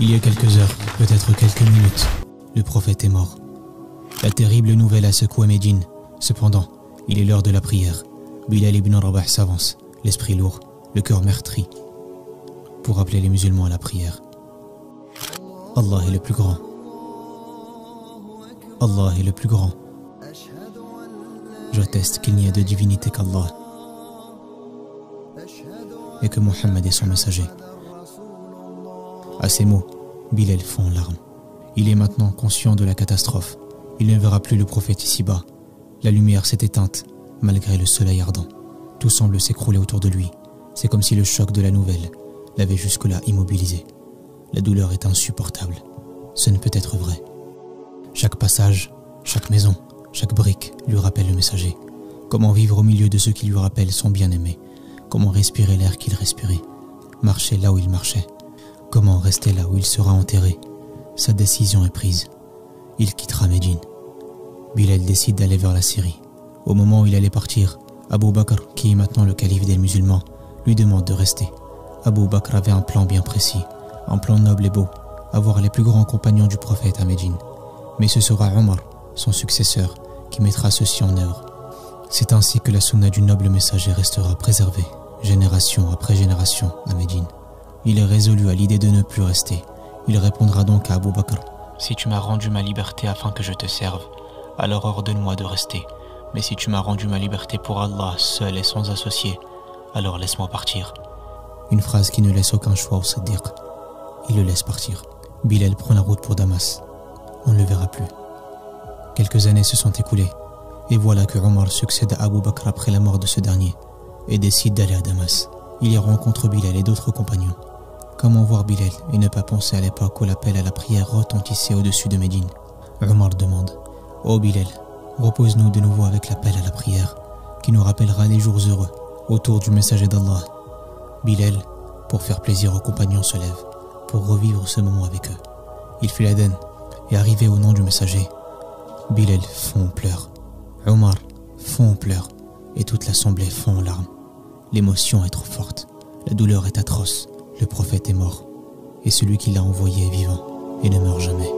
Il y a quelques heures, peut-être quelques minutes, le prophète est mort. La terrible nouvelle a secoué Médine. Cependant, il est l'heure de la prière. Bilal ibn Rabah s'avance, l'esprit lourd, le cœur meurtri, pour appeler les musulmans à la prière. Allah est le plus grand. Allah est le plus grand. J'atteste qu'il n'y a de divinité qu'Allah et que Mohammed est son messager. À ces mots, Bilal fond en larmes. Il est maintenant conscient de la catastrophe. Il ne verra plus le prophète ici-bas. La lumière s'est éteinte, malgré le soleil ardent. Tout semble s'écrouler autour de lui. C'est comme si le choc de la nouvelle l'avait jusque-là immobilisé. La douleur est insupportable. Ce ne peut être vrai. Chaque passage, chaque maison, chaque brique lui rappelle le messager. Comment vivre au milieu de ceux qui lui rappellent son bien-aimé? Comment respirer l'air qu'il respirait? Marcher là où il marchait? Comment rester là où il sera enterré? Sa décision est prise. Il quittera Médine. Bilal décide d'aller vers la Syrie. Au moment où il allait partir, Abu Bakr, qui est maintenant le calife des musulmans, lui demande de rester. Abu Bakr avait un plan bien précis, un plan noble et beau, avoir les plus grands compagnons du prophète à Médine. Mais ce sera Omar, son successeur, qui mettra ceci en œuvre. C'est ainsi que la sunna du noble messager restera préservée, génération après génération, à Médine. Il est résolu à l'idée de ne plus rester. Il répondra donc à Abu Bakr: « Si tu m'as rendu ma liberté afin que je te serve, alors ordonne-moi de rester. Mais si tu m'as rendu ma liberté pour Allah, seul et sans associé, alors laisse-moi partir. » Une phrase qui ne laisse aucun choix au Siddiq. Il le laisse partir. Bilal prend la route pour Damas. On ne le verra plus. Quelques années se sont écoulées, et voilà que Omar succède à Abu Bakr après la mort de ce dernier, et décide d'aller à Damas. Il y rencontre Bilal et d'autres compagnons. Comment voir Bilal et ne pas penser à l'époque où l'appel à la prière retentissait au-dessus de Médine? Omar demande: « Oh Bilal, repose-nous de nouveau avec l'appel à la prière, qui nous rappellera les jours heureux autour du messager d'Allah. » Bilal, pour faire plaisir aux compagnons, se lève, pour revivre ce moment avec eux. Il fait l'adhan, et arrivé au nom du messager, Bilal fond en pleurs, Omar fond en pleurs, et toute l'assemblée fond en larmes. L'émotion est trop forte, la douleur est atroce, le prophète est mort, et celui qui l'a envoyé est vivant, et ne meurt jamais.